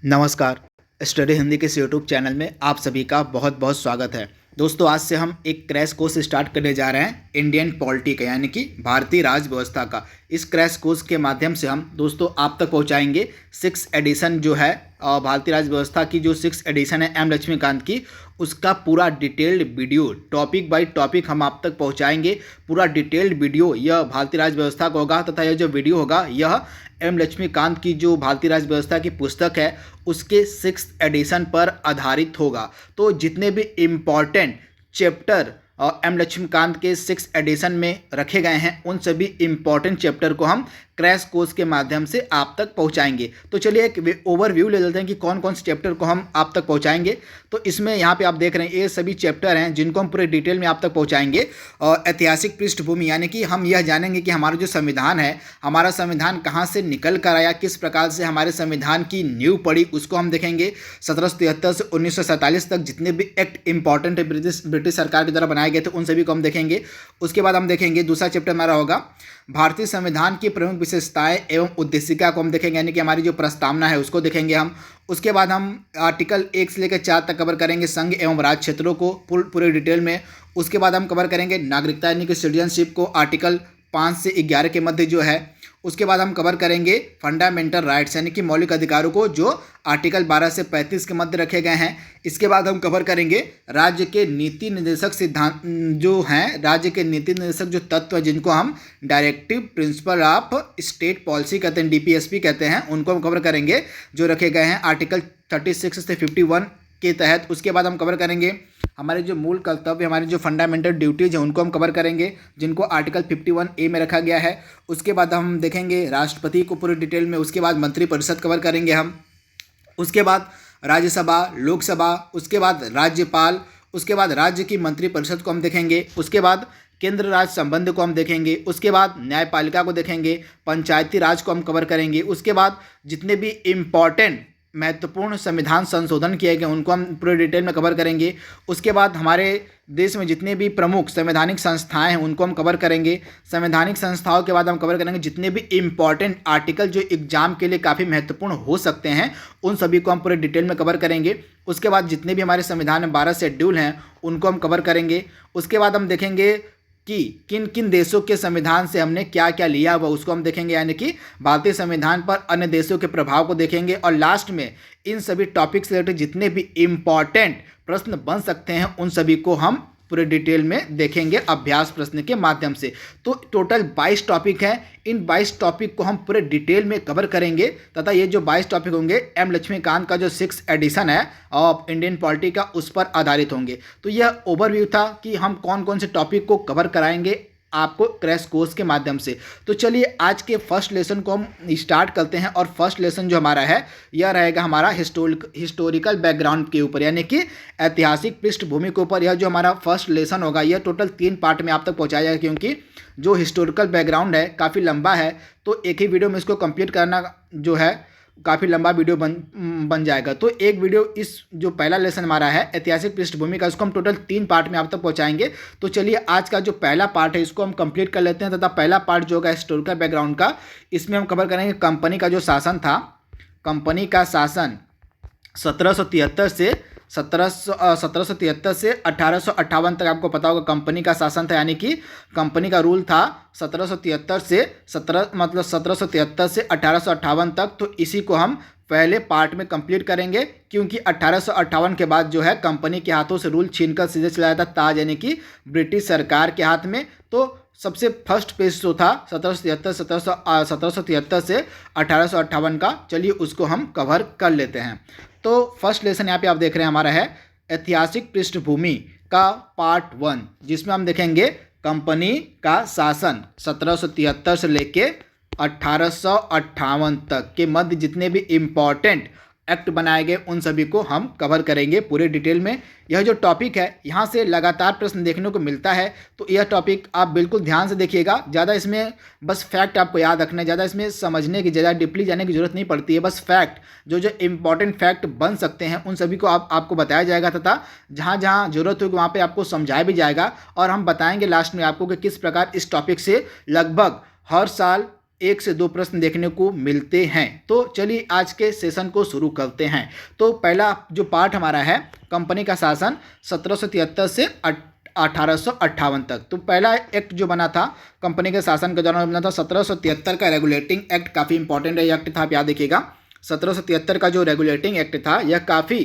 नमस्कार। स्टडी हिंदी के इस यूट्यूब चैनल में आप सभी का बहुत बहुत स्वागत है। दोस्तों, आज से हम एक क्रैश कोर्स स्टार्ट करने जा रहे हैं इंडियन पॉलिटी का, यानी कि भारतीय राज व्यवस्था का। इस क्रैश कोर्स के माध्यम से हम दोस्तों आप तक पहुंचाएंगे 6 एडिशन जो है भारतीय राज व्यवस्था की, जो 6 एडिशन है एम लक्ष्मीकांत की, उसका पूरा detailed video topic by topic हम आप तक पहुंचाएंगे। पूरा डिटेल्ड वीडियो यह भारतीय राज व्यवस्था का होगा तथा यह जो वीडियो होगा यह एम लक्ष्मीकांत की जो भारतीय राज व्यवस्था की पुस्तक है उसके 6th एडिशन पर आधारित होगा। तो जितने भी इम्पॉर्टेंट चैप्टर एम लक्ष्मीकांत के 6th एडिशन में रखे गए हैं उन सभी इम्पॉर्टेंट चैप्टर को हम क्रैश कोर्स के माध्यम से आप तक पहुंचाएंगे। तो चलिए एक ओवरव्यू ले लेते हैं कि कौन कौन से चैप्टर को हम आप तक पहुंचाएंगे। तो इसमें यहाँ पे आप देख रहे हैं ये सभी चैप्टर हैं जिनको हम पूरे डिटेल में आप तक पहुंचाएंगे। और ऐतिहासिक पृष्ठभूमि, यानी कि हम यह जानेंगे कि हमारा जो संविधान है, हमारा संविधान कहाँ से निकल कर आया, किस प्रकार से हमारे संविधान की नींव पड़ी, उसको हम देखेंगे। 1773 से 1947 तक जितने भी एक्ट इंपॉर्टेंट ब्रिटिश सरकार के द्वारा बनाए गए थे उन सभी को हम देखेंगे। उसके बाद हम देखेंगे दूसरा चैप्टर हमारा होगा भारतीय संविधान की प्रमुख विशेषताएं एवं उद्देशिका को हम देखेंगे, यानी कि हमारी जो प्रस्तावना है उसको देखेंगे हम। उसके बाद हम आर्टिकल 1 से लेकर 4 तक कवर करेंगे संघ एवं राज्य क्षेत्रों को पूरे डिटेल में। उसके बाद हम कवर करेंगे नागरिकता यानी कि सिटीजनशिप को, आर्टिकल 5 से 11 के मध्य जो है। उसके बाद हम कवर करेंगे फंडामेंटल राइट्स यानी कि मौलिक अधिकारों को, जो आर्टिकल 12 से 35 के मध्य रखे गए हैं। इसके बाद हम कवर करेंगे राज्य के नीति निर्देशक सिद्धांत जो हैं, राज्य के नीति निर्देशक जो तत्व हैं जिनको हम directive principle of state policy कहते हैं, डीपीएसपी कहते हैं, उनको हम कवर करेंगे जो रखे गए हैं आर्टिकल 36 से 51 के तहत। उसके बाद हम कवर करेंगे हमारे जो मूल कर्तव्य, हमारे जो फंडामेंटल ड्यूटीज हैं उनको हम कवर करेंगे जिनको आर्टिकल 51A में रखा गया है। उसके बाद हम देखेंगे राष्ट्रपति को पूरी डिटेल में। उसके बाद मंत्रिपरिषद कवर करेंगे हम। उसके बाद राज्यसभा, लोकसभा, उसके बाद राज्यपाल, उसके बाद राज्य की मंत्रिपरिषद को हम देखेंगे। उसके बाद केंद्र राज्य संबंध को हम देखेंगे। उसके बाद न्यायपालिका को देखेंगे, पंचायती राज को हम कवर करेंगे। उसके बाद जितने भी इम्पॉर्टेंट महत्वपूर्ण संविधान संशोधन किए गए उनको हम पूरे डिटेल में कवर करेंगे। उसके बाद हमारे देश में जितने भी प्रमुख संवैधानिक संस्थाएं हैं उनको हम कवर करेंगे। संवैधानिक संस्थाओं के बाद हम कवर करेंगे जितने भी इम्पॉर्टेंट आर्टिकल जो एग्जाम के लिए काफ़ी महत्वपूर्ण हो सकते हैं उन सभी को हम पूरे डिटेल में कवर करेंगे। उसके बाद जितने भी हमारे संविधान में 12 शेड्यूल हैं उनको हम कवर करेंगे। उसके बाद हम देखेंगे कि किन किन देशों के संविधान से हमने क्या क्या लिया हुआ उसको हम देखेंगे, यानी कि भारतीय संविधान पर अन्य देशों के प्रभाव को देखेंगे। और लास्ट में इन सभी टॉपिक से रिलेटेड जितने भी इम्पॉर्टेंट प्रश्न बन सकते हैं उन सभी को हम पूरे डिटेल में देखेंगे अभ्यास प्रश्न के माध्यम से। तो टोटल 22 टॉपिक हैं। इन 22 टॉपिक को हम पूरे डिटेल में कवर करेंगे तथा ये जो 22 टॉपिक होंगे एम लक्ष्मीकांत का जो 6th एडिशन है ऑफ इंडियन पॉलिटी का उस पर आधारित होंगे। तो यह ओवरव्यू था कि हम कौन कौन से टॉपिक को कवर कराएंगे आपको क्रैश कोर्स के माध्यम से। तो चलिए आज के फर्स्ट लेसन को हम स्टार्ट करते हैं। और फर्स्ट लेसन जो हमारा है यह रहेगा हमारा हिस्टोरिकल बैकग्राउंड के ऊपर, यानी कि ऐतिहासिक पृष्ठभूमि के ऊपर। यह जो हमारा फर्स्ट लेसन होगा यह टोटल 3 पार्ट में आप तक पहुंचाया जाएगा, क्योंकि जो हिस्टोरिकल बैकग्राउंड है काफ़ी लंबा है तो एक ही वीडियो में इसको कंप्लीट करना जो है काफ़ी लंबा वीडियो बन जाएगा। तो एक वीडियो इस जो पहला लेसन हमारा है ऐतिहासिक पृष्ठभूमि का, इसको हम टोटल 3 पार्ट में आप तक पहुंचाएंगे। तो चलिए आज का जो पहला पार्ट है इसको हम कंप्लीट कर लेते हैं तथा पहला पार्ट जो होगा हिस्टोरिकल बैकग्राउंड का, इसमें हम कवर करेंगे कंपनी का जो शासन था। कंपनी का शासन 1773 से 1858 तक आपको पता होगा कंपनी का शासन था, यानी कि कंपनी का रूल था 1773 से 1858 तक। तो इसी को हम पहले पार्ट में कंप्लीट करेंगे, क्योंकि 1858 के बाद जो है कंपनी के हाथों से रूल छीनकर सीधे चला जाता ताज यानी कि ब्रिटिश सरकार के हाथ में। तो सबसे फर्स्ट पेज जो था 1773 से 1858 का, चलिए उसको हम कवर कर लेते हैं। तो फर्स्ट लेसन यहाँ पे आप देख रहे हैं हमारा है ऐतिहासिक पृष्ठभूमि का पार्ट 1, जिसमें हम देखेंगे कंपनी का शासन 1773 से लेके 1858 तक के मध्य जितने भी इम्पॉर्टेंट एक्ट बनाए गए उन सभी को हम कवर करेंगे पूरे डिटेल में। यह जो टॉपिक है यहाँ से लगातार प्रश्न देखने को मिलता है, तो यह टॉपिक आप बिल्कुल ध्यान से देखिएगा। ज़्यादा इसमें बस फैक्ट आपको याद रखना है, ज़्यादा इसमें समझने की, ज़्यादा डीपली जाने की जरूरत नहीं पड़ती है। बस फैक्ट जो जो इम्पॉर्टेंट फैक्ट बन सकते हैं उन सभी को आपको बताया जाएगा तथा जहाँ जहाँ जरूरत होगी वहाँ पर आपको समझाया भी जाएगा। और हम बताएँगे लास्ट में आपको कि किस प्रकार इस टॉपिक से लगभग हर साल 1 से 2 प्रश्न देखने को मिलते हैं। तो चलिए आज के सेशन को शुरू करते हैं। तो पहला जो पार्ट हमारा है कंपनी का शासन 1773 से 1858 तक। तो पहला एक्ट जो बना था कंपनी के शासन के दौरान बना था 1773 का रेगुलेटिंग एक्ट। काफ़ी इंपॉर्टेंट एक्ट था, आप याद देखिएगा। 1773 का जो रेगुलेटिंग एक्ट था यह काफ़ी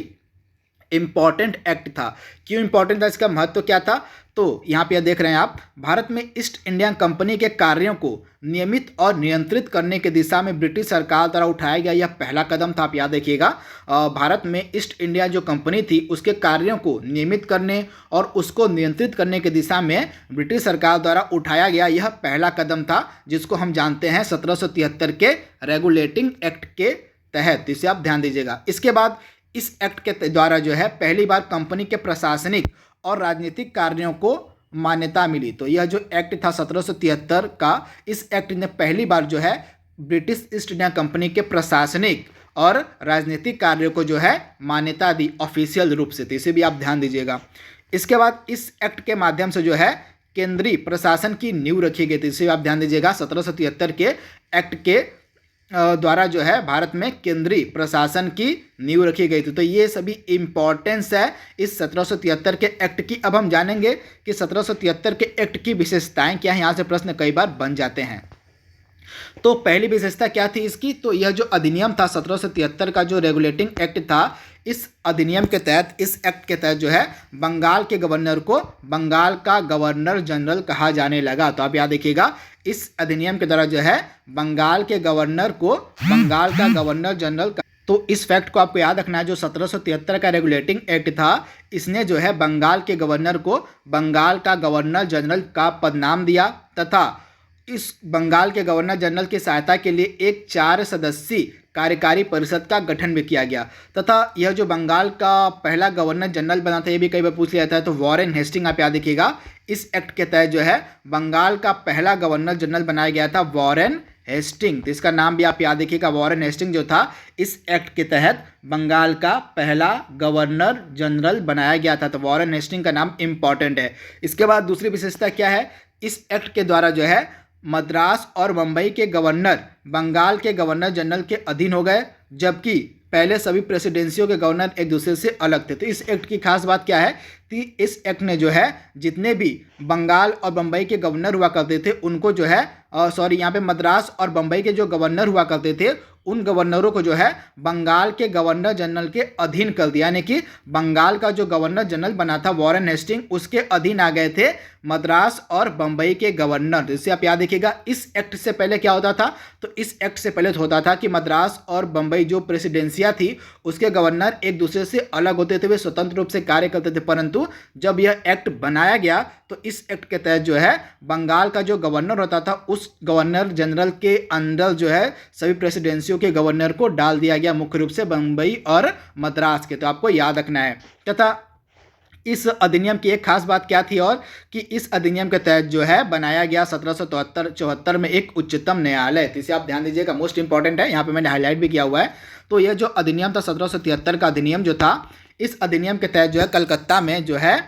इम्पॉर्टेंट एक्ट था। क्यों इम्पॉर्टेंट था, इसका महत्व क्या था? तो यहाँ पे देख रहे हैं आप, भारत में ईस्ट इंडिया कंपनी के कार्यों को नियमित और नियंत्रित करने की दिशा में ब्रिटिश सरकार द्वारा उठाया गया यह पहला कदम था। आप याद रखिएगा, भारत में ईस्ट इंडिया जो कंपनी थी उसके कार्यों को नियमित करने और उसको नियंत्रित करने की दिशा में ब्रिटिश सरकार द्वारा उठाया गया यह पहला कदम था, जिसको हम जानते हैं 1773 के रेगुलेटिंग एक्ट के तहत। इसे आप ध्यान दीजिएगा। इसके बाद इस एक्ट के द्वारा जो है पहली बार कंपनी के प्रशासनिक और राजनीतिक कार्यों को मान्यता मिली। तो यह जो एक्ट था 1773 का, इस एक्ट ने पहली बार जो है ब्रिटिश ईस्ट इंडिया कंपनी के प्रशासनिक और राजनीतिक कार्यों को जो है मान्यता दी ऑफिशियल रूप से। तो इसे भी आप ध्यान दीजिएगा। इसके बाद इस एक्ट के माध्यम से जो है केंद्रीय प्रशासन की नींव रखी गई थी। इसे आप ध्यान दीजिएगा। 1773 के एक्ट के द्वारा जो है भारत में केंद्रीय प्रशासन की नींव रखी गई थी। तो ये सभी इम्पॉर्टेंस है इस 1773 के एक्ट की। अब हम जानेंगे कि 1773 के एक्ट की विशेषताएं क्या है। यहाँ से प्रश्न कई बार बन जाते हैं। तो पहली विशेषता क्या थी इसकी? तो यह जो अधिनियम था 1773 का जो रेगुलेटिंग एक्ट था, इस अधिनियम के तहत, इस एक्ट के तहत जो है बंगाल के गवर्नर को बंगाल का गवर्नर जनरल कहा जाने लगा। तो आप याद रखिएगा, इस अधिनियम के द्वारा जो है बंगाल के गवर्नर को बंगाल का गवर्नर जनरल। तो इस फैक्ट को आपको याद रखना है, जो 1773 का रेगुलेटिंग एक्ट था इसने जो है बंगाल के गवर्नर को बंगाल का गवर्नर जनरल का पदनाम दिया तथा इस बंगाल के गवर्नर जनरल की सहायता के लिए एक 4 सदस्यीय कार्यकारी परिषद का गठन भी किया गया। तथा यह जो बंगाल का पहला गवर्नर जनरल बना था, यह भी कई बार पूछ लिया जाता है, तो वॉरेन हेस्टिंग आप याद रखिएगा। इस एक्ट के तहत जो है बंगाल का पहला गवर्नर जनरल बनाया गया था वॉरेन हेस्टिंग। तो इसका नाम भी आप याद रखिएगा, वॉरेन हेस्टिंग जो था इस एक्ट के तहत बंगाल का पहला गवर्नर जनरल बनाया गया था। तो वॉरेन हेस्टिंग का नाम इंपॉर्टेंट है। इसके बाद दूसरी विशेषता क्या है? इस एक्ट के द्वारा जो है मद्रास और मुंबई के गवर्नर बंगाल के गवर्नर जनरल के अधीन हो गए, जबकि पहले सभी प्रेसिडेंसियों के गवर्नर एक दूसरे से अलग थे। तो इस एक्ट की खास बात क्या है कि इस एक्ट ने जो है जितने भी बंगाल और मुंबई के गवर्नर हुआ करते थे उनको जो है यहाँ पे मद्रास और मुंबई के जो गवर्नर हुआ करते थे उन गवर्नरों को जो है बंगाल के गवर्नर जनरल के अधीन कर दिया। यानी कि बंगाल का जो गवर्नर जनरल बना था वॉरेन हेस्टिंग, उसके अधीन आ गए थे मद्रास और बम्बई के गवर्नर। इसे आप याद रखिएगा। इस एक्ट से पहले क्या होता था? तो इस एक्ट से पहले होता था कि मद्रास और बम्बई जो प्रेसिडेंसिया थी उसके गवर्नर एक दूसरे से अलग होते थे, वे स्वतंत्र रूप से कार्य करते थे। परंतु जब यह एक्ट बनाया गया तो इस एक्ट के तहत जो है बंगाल का जो गवर्नर होता था उस गवर्नर जनरल के अंदर जो है सभी प्रेसिडेंसियों के गवर्नर को डाल दिया गया, मुख्य रूप से बम्बई और मद्रास के। तो आपको याद रखना है। तथा इस अधिनियम की एक खास बात क्या थी और कि इस अधिनियम के तहत जो है बनाया गया 1774 में एक उच्चतम न्यायालय। तो इसे आप ध्यान दीजिएगा, मोस्ट इंपॉर्टेंट है, यहाँ पे मैंने हाईलाइट भी किया हुआ है। तो यह जो अधिनियम था 1773 का अधिनियम जो था, इस अधिनियम के तहत जो है कलकत्ता में जो है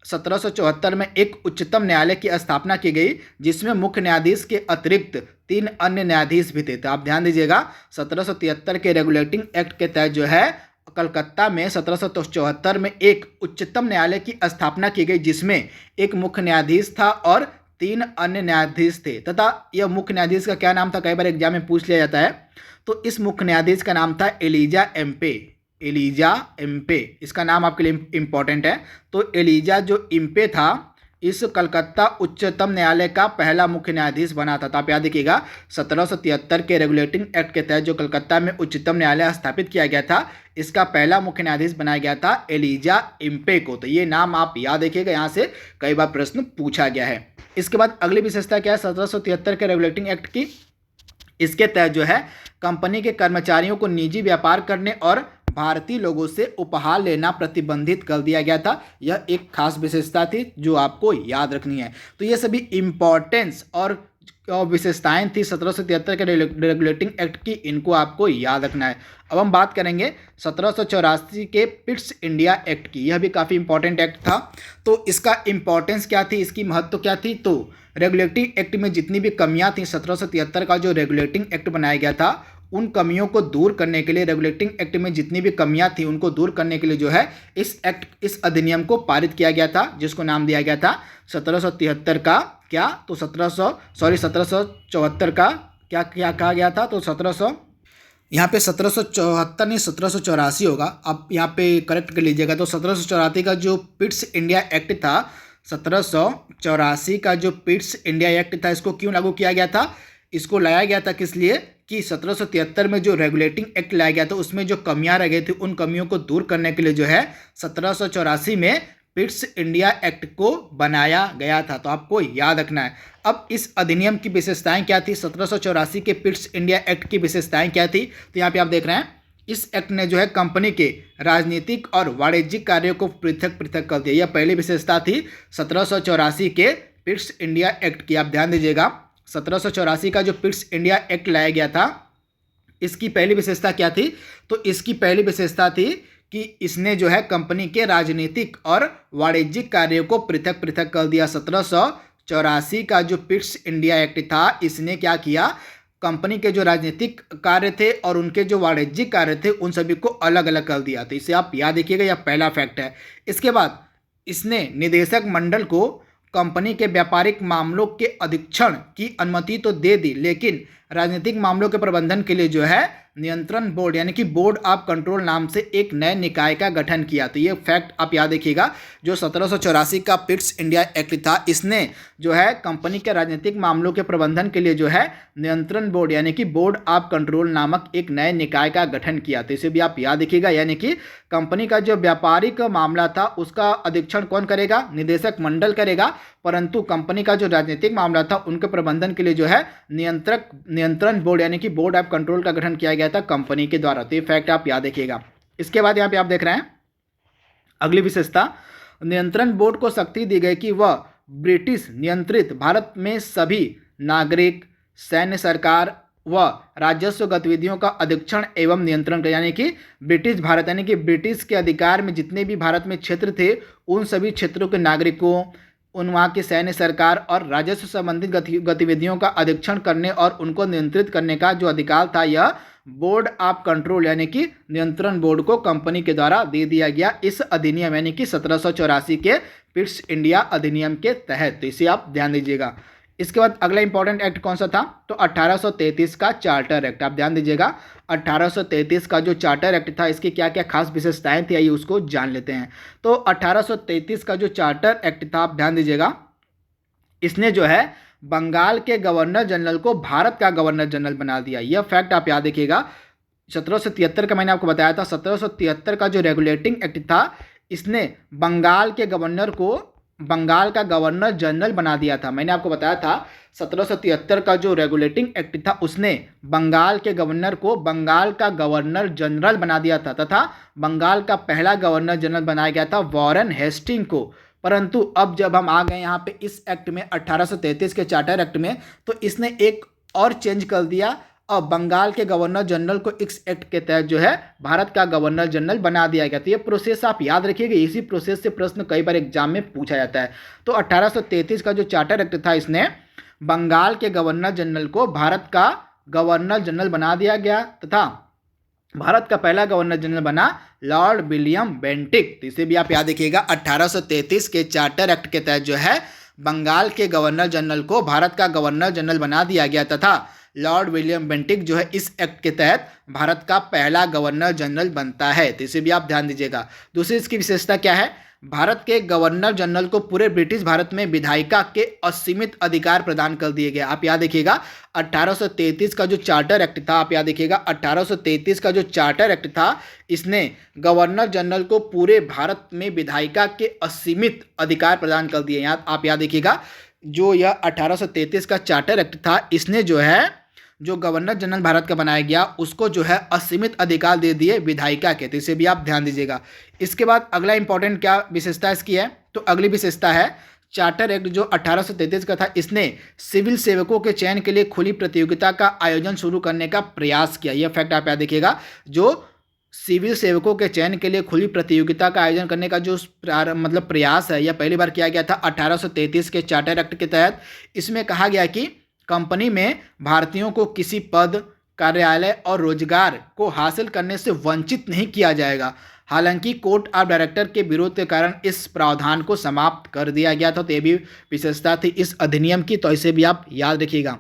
1774 में एक उच्चतम न्यायालय की स्थापना की गई, जिसमें मुख्य न्यायाधीश के अतिरिक्त 3 अन्य न्यायाधीश भी थे। तो आप ध्यान दीजिएगा, 1773 के रेगुलेटिंग एक्ट के तहत जो है कलकत्ता में 1774 में एक उच्चतम न्यायालय की स्थापना की गई, जिसमें एक मुख्य न्यायाधीश था और 3 अन्य न्यायाधीश थे। तथा यह मुख्य न्यायाधीश का क्या नाम था, कई बार एग्जाम में पूछ लिया जाता है। तो इस मुख्य न्यायाधीश का नाम था एलिजा एम्पे। एलिजा एम्पे, इसका नाम आपके लिए इंपॉर्टेंट है। तो एलिजा जो एम्पे था इस कलकत्ता उच्चतम न्यायालय का पहला मुख्य न्यायाधीश बना था। तो आप याद रखिएगा, 1773 के रेगुलेटिंग एक्ट के तहत जो कलकत्ता में उच्चतम न्यायालय स्थापित किया गया था, इसका पहला मुख्य न्यायाधीश बनाया गया था एलिजा एम्पे को। तो ये नाम आप याद रखिएगा, यहाँ से कई बार प्रश्न पूछा गया है। इसके बाद अगली विशेषता क्या है 1773 के रेगुलेटिंग एक्ट की? इसके तहत जो है कंपनी के कर्मचारियों को निजी व्यापार करने और भारतीय लोगों से उपहार लेना प्रतिबंधित कर दिया गया था। यह एक खास विशेषता थी जो आपको याद रखनी है। तो ये सभी इम्पॉर्टेंस और विशेषताएं थी 1773 के रेगुलेटिंग एक्ट की, इनको आपको याद रखना है। अब हम बात करेंगे 1784 के पिट्स इंडिया एक्ट की। यह भी काफ़ी इंपॉर्टेंट एक्ट था। तो इसका इंपॉर्टेंस क्या थी, इसकी महत्व क्या थी? तो रेगुलेटिंग एक्ट में जितनी भी कमियां थी, 1773 का जो रेगुलेटिंग एक्ट बनाया गया था, उन कमियों को दूर करने के लिए, रेगुलेटिंग एक्ट में जितनी भी कमियां थी उनको दूर करने के लिए जो है इस अधिनियम को पारित किया गया था, जिसको नाम दिया गया था 1773 का क्या, तो 1774 का क्या क्या कहा गया था, तो 1700 यहाँ पे 1774 नहीं 1784 होगा, आप यहाँ पे करेक्ट कर लीजिएगा। तो 1784 का जो पिट्स इंडिया एक्ट था, 1784 का जो पिट्स इंडिया एक्ट था, इसको क्यों लागू किया गया था? इसको लाया गया था किस लिए कि 1773 में जो रेगुलेटिंग एक्ट लाया गया था उसमें जो कमियां रह गई थी, उन कमियों को दूर करने के लिए जो है 1784 में पिट्स इंडिया एक्ट को बनाया गया था। तो आपको याद रखना है। अब इस अधिनियम की विशेषताएं क्या थी? 1784 के पिट्स इंडिया एक्ट की विशेषताएं क्या थी? तो यहाँ पे आप देख रहे हैं, इस एक्ट ने जो है कंपनी के राजनीतिक और वाणिज्यिक कार्यों को पृथक पृथक कर दिया। यह पहली विशेषता थी 1784 के पिट्स इंडिया एक्ट की। आप ध्यान दीजिएगा, 1784 का जो पिट्स इंडिया एक्ट लाया गया था, इसकी पहली विशेषता क्या थी? तो इसकी पहली विशेषता थी कि इसने जो है कंपनी के राजनीतिक और वाणिज्यिक कार्यों को पृथक पृथक कर दिया। 1784 का जो पिट्स इंडिया एक्ट था, इसने क्या किया? कंपनी के जो राजनीतिक कार्य थे और उनके जो वाणिज्यिक कार्य थे, उन सभी को अलग अलग कर दिया। तो इसे आप याद रखिएगा, यह पहला फैक्ट है। इसके बाद इसने निदेशक मंडल को कंपनी के व्यापारिक मामलों के अधीक्षण की अनुमति तो दे दी, लेकिन राजनीतिक मामलों के प्रबंधन के लिए जो है नियंत्रण बोर्ड यानी कि बोर्ड ऑफ कंट्रोल नाम से एक नए निकाय का गठन किया। तो ये फैक्ट आप याद रखिएगा। जो 1784 का पिट्स इंडिया एक्ट था, इसने जो है कंपनी के राजनीतिक मामलों के प्रबंधन के लिए जो है नियंत्रण बोर्ड यानी कि बोर्ड ऑफ कंट्रोल नामक एक नए निकाय का गठन किया। तो इसे भी आप याद रखिएगा, यानी कि कंपनी का जो व्यापारिक मामला था उसका अधीक्षण कौन करेगा? निदेशक मंडल करेगा, परंतु कंपनी का जो राजनीतिक मामला था उनके प्रबंधन के लिए जो है नियंत्रण बोर्ड यानी कि बोर्ड ऑफ कंट्रोल का गठन किया गया था कंपनी के द्वारा। तो ये फैक्ट आप याद रखिएगा। इसके बाद यहाँ पे आप देख रहे हैं अगली विशेषता, नियंत्रण बोर्ड को शक्ति दी गई कि वह ब्रिटिश नियंत्रित भारत में सभी नागरिक, सैन्य, सरकार व राजस्व गतिविधियों का अधीक्षण एवं नियंत्रण करे। यानी कि ब्रिटिश भारत यानी कि ब्रिटिश के अधिकार में जितने भी भारत में क्षेत्र थे, उन सभी क्षेत्रों के नागरिकों, उन वहाँ की सैन्य, सरकार और राजस्व संबंधित गतिविधियों का अधीक्षण करने और उनको नियंत्रित करने का जो अधिकार था, यह बोर्ड ऑफ कंट्रोल यानी कि नियंत्रण बोर्ड को कंपनी के द्वारा दे दिया गया इस अधिनियम यानी कि 1784 के पिट्स इंडिया अधिनियम के तहत। तो इसे आप ध्यान दीजिएगा। इसके बाद अगला इंपॉर्टेंट एक्ट कौन सा था? तो 1833 का चार्टर एक्ट। आप ध्यान दीजिएगा, 1833 का जो चार्टर एक्ट था, इसकी क्या क्या खास विशेषताएं थी, आइए उसको जान लेते हैं। तो 1833 का जो चार्टर एक्ट था, आप ध्यान दीजिएगा, इसने जो है बंगाल के गवर्नर जनरल को भारत का गवर्नर जनरल बना दिया। यह फैक्ट आप याद रखिएगा। 1773 का मैंने आपको बताया था, 1773 का जो रेगुलेटिंग एक्ट था, इसने बंगाल के गवर्नर को बंगाल का गवर्नर जनरल बना दिया था। मैंने आपको बताया था 1773 का जो रेगुलेटिंग एक्ट था, उसने बंगाल के गवर्नर को बंगाल का गवर्नर जनरल बना दिया था तथा बंगाल का पहला गवर्नर जनरल बनाया गया था वॉरेन हेस्टिंग को। परंतु अब जब हम आ गए यहाँ पे इस एक्ट में 1833 के चार्टर एक्ट में, तो इसने एक और चेंज कर दिया और बंगाल के गवर्नर जनरल को इस एक्ट के तहत जो है भारत का गवर्नर जनरल बना दिया गया। तो ये प्रोसेस आप याद रखिएगा, इसी प्रोसेस से प्रश्न कई बार एग्जाम में पूछा जाता है। तो 1833 का जो चार्टर एक्ट था, इसने बंगाल के गवर्नर जनरल को भारत का गवर्नर जनरल बना दिया गया तथा भारत का पहला गवर्नर जनरल बना लॉर्ड विलियम बेंटिक। तो इसे भी आप याद रखिएगा, 1833 के चार्टर एक्ट के तहत जो है बंगाल के गवर्नर जनरल को भारत का गवर्नर जनरल बना दिया गया तथा लॉर्ड विलियम बेंटिक जो है इस एक्ट के तहत भारत का पहला गवर्नर जनरल बनता है। तो इसे भी आप ध्यान दीजिएगा। दूसरी इसकी विशेषता क्या है? भारत के गवर्नर जनरल को पूरे ब्रिटिश भारत में विधायिका के असीमित अधिकार प्रदान कर दिए गए। आप याद रखिएगा, 1833 का जो चार्टर एक्ट था, आप याद रखिएगा 1833 का जो चार्टर एक्ट था, इसने गवर्नर जनरल को पूरे भारत में विधायिका के असीमित अधिकार प्रदान कर दिए। आप याद रखिएगा, जो यह 1833 का चार्टर एक्ट था, इसने जो है जो गवर्नर जनरल भारत का बनाया गया उसको जो है असीमित अधिकार दे दिए विधायिका के। तो इसे भी आप ध्यान दीजिएगा। इसके बाद अगला इंपॉर्टेंट क्या विशेषता इसकी है? तो अगली विशेषता है चार्टर एक्ट जो 1833 का था, इसने सिविल सेवकों के चयन के लिए खुली प्रतियोगिता का आयोजन शुरू करने का प्रयास किया। यह फैक्ट आप याद देखिएगा, जो सिविल सेवकों के चयन के लिए खुली प्रतियोगिता का आयोजन करने का जो मतलब प्रयास है, यह पहली बार किया गया था 1833 के चार्टर एक्ट के तहत। इसमें कहा गया कि कंपनी में भारतीयों को किसी पद, कार्यालय और रोजगार को हासिल करने से वंचित नहीं किया जाएगा। हालांकि कोर्ट ऑफ डायरेक्टर के विरोध के कारण इस प्रावधान को समाप्त कर दिया गया था। तो ये भी विशेषता थी इस अधिनियम की, तो इसे भी आप याद रखिएगा।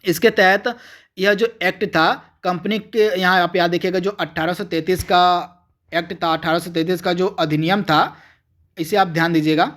इसके तहत यह जो एक्ट था कंपनी के, यहाँ आप याद देखिएगा, जो 1833 का एक्ट था, 1833 का जो अधिनियम था, इसे आप ध्यान दीजिएगा।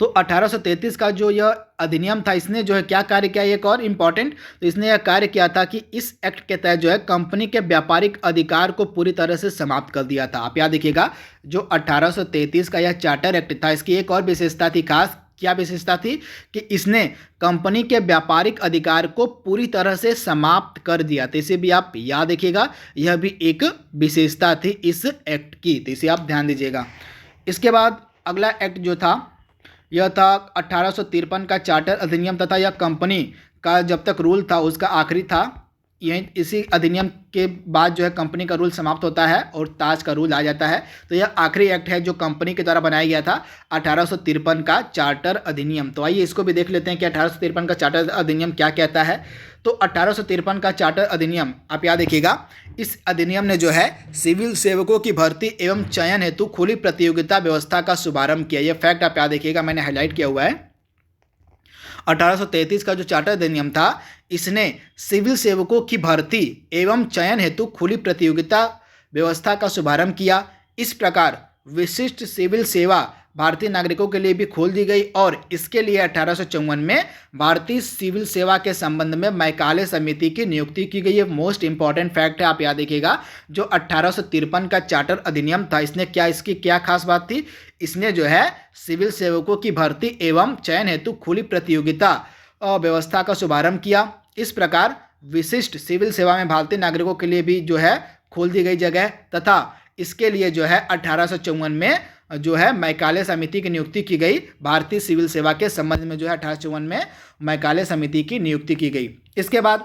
तो 1833 का जो यह अधिनियम था, इसने जो है क्या कार्य किया, एक और इम्पॉर्टेंट, तो इसने यह कार्य किया था कि इस एक्ट के तहत जो है कंपनी के व्यापारिक अधिकार को पूरी तरह से समाप्त कर दिया था। आप याद देखिएगा, जो 1833 का यह चार्टर एक्ट था, इसकी एक और विशेषता थी, खास क्या विशेषता थी कि इसने कंपनी के व्यापारिक अधिकार को पूरी तरह से समाप्त कर दिया। तो इसे भी आप याद रखिएगा, यह भी एक विशेषता थी इस एक्ट की, तो इसे आप ध्यान दीजिएगा। इसके बाद अगला एक्ट जो था, यह था 1853 का चार्टर अधिनियम तथा यह कंपनी का जब तक रूल था उसका आखिरी था। यही इसी अधिनियम के बाद जो है कंपनी का रूल समाप्त होता है और ताज का रूल आ जाता है। तो यह आखिरी एक्ट है जो कंपनी के द्वारा बनाया गया था, 1853 का चार्टर अधिनियम। तो आइए इसको भी देख लेते हैं कि 1853 का चार्टर अधिनियम क्या कहता है। तो 1853 का चार्टर अधिनियम आप याद रखिएगा, इस अधिनियम ने जो है सिविल सेवकों की भर्ती एवं चयन हेतु खुली प्रतियोगिता व्यवस्था का शुभारंभ किया। यह फैक्ट आप याद रखिएगा, मैंने हाईलाइट किया हुआ है। 1833 का जो चार्टर अधिनियम था, इसने सिविल सेवकों की भर्ती एवं चयन हेतु खुली प्रतियोगिता व्यवस्था का शुभारंभ किया। इस प्रकार विशिष्ट सिविल सेवा भारतीय नागरिकों के लिए भी खोल दी गई और इसके लिए 1854 में भारतीय सिविल सेवा के संबंध में मैकाले समिति की नियुक्ति की गई है। मोस्ट इंपॉर्टेंट फैक्ट है, आप याद रखिएगा। जो 1853 का चार्टर अधिनियम था, इसने क्या, इसकी क्या खास बात थी, इसने जो है सिविल सेवकों की भर्ती एवं चयन हेतु खुली प्रतियोगिता व्यवस्था का शुभारंभ किया। इस प्रकार विशिष्ट सिविल सेवा में भारतीय नागरिकों के लिए भी जो है खोल दी गई जगह, तथा इसके लिए जो है 1854 में जो है मैकाले समिति की नियुक्ति की गई। भारतीय सिविल सेवा के संबंध में जो है 1854 में मैकाले समिति की नियुक्ति की गई। इसके बाद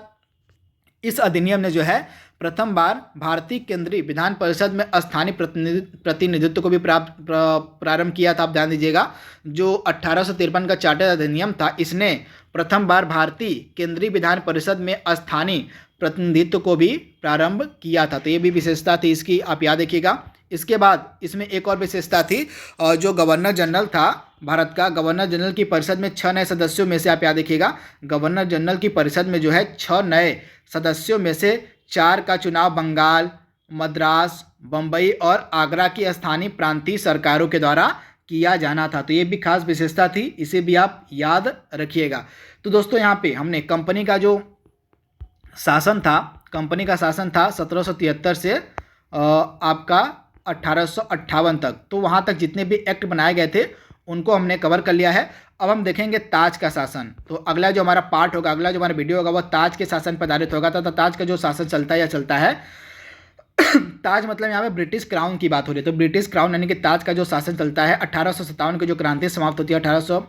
इस अधिनियम ने जो है प्रथम बार भारतीय केंद्रीय विधान परिषद में स्थानीय प्रतिनिधित्व को भी प्रारंभ किया था। आप ध्यान दीजिएगा, जो 1853 का चार्टर अधिनियम था, इसने प्रथम बार भारतीय केंद्रीय विधान परिषद में स्थानीय प्रतिनिधित्व को भी प्रारंभ किया था। तो ये भी विशेषता थी इसकी, आप याद रखिएगा। इसके बाद इसमें एक और विशेषता थी, जो गवर्नर जनरल था भारत का, गवर्नर जनरल की परिषद में 6 नए सदस्यों में से, आप याद रखिएगा, गवर्नर जनरल की परिषद में जो है 6 नए सदस्यों में से 4 का चुनाव बंगाल, मद्रास, बम्बई और आगरा की स्थानीय प्रांतीय सरकारों के द्वारा किया जाना था। तो ये भी खास विशेषता थी, इसे भी आप याद रखिएगा। तो दोस्तों यहाँ पे हमने कंपनी का जो शासन था, कंपनी का शासन था 1773 से आपका 1858 तक, तो वहाँ तक जितने भी एक्ट बनाए गए थे उनको हमने कवर कर लिया है। अब हम देखेंगे ताज का शासन। तो अगला जो हमारा पार्ट होगा, अगला जो हमारा वीडियो होगा, वह ताज के शासन पर आधारित होगा। तो ताज का जो शासन चलता है या चलता है ताज मतलब यहाँ पे ब्रिटिश क्राउन की बात हो रही है। तो ब्रिटिश क्राउन यानी कि ताज का जो शासन चलता है 1857 की जो क्रांति समाप्त होती है 1800,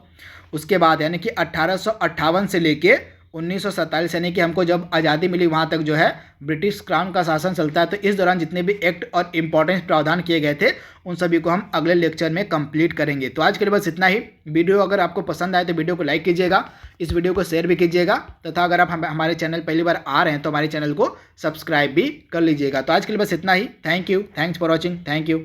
उसके बाद यानी कि 1858 से लेके 1947 यानी कि हमको जब आज़ादी मिली वहाँ तक जो है ब्रिटिश क्राउन का शासन चलता है। तो इस दौरान जितने भी एक्ट और इम्पोर्टेंट प्रावधान किए गए थे उन सभी को हम अगले लेक्चर में कंप्लीट करेंगे। तो आज के लिए बस इतना ही। वीडियो अगर आपको पसंद आए तो वीडियो को लाइक कीजिएगा, इस वीडियो को शेयर भी कीजिएगा, तथा अगर आप हमारे चैनल पहली बार आ रहे हैं तो हमारे चैनल को सब्सक्राइब भी कर लीजिएगा। तो आज के लिए बस इतना ही। Thank you, thanks for watching, thank you.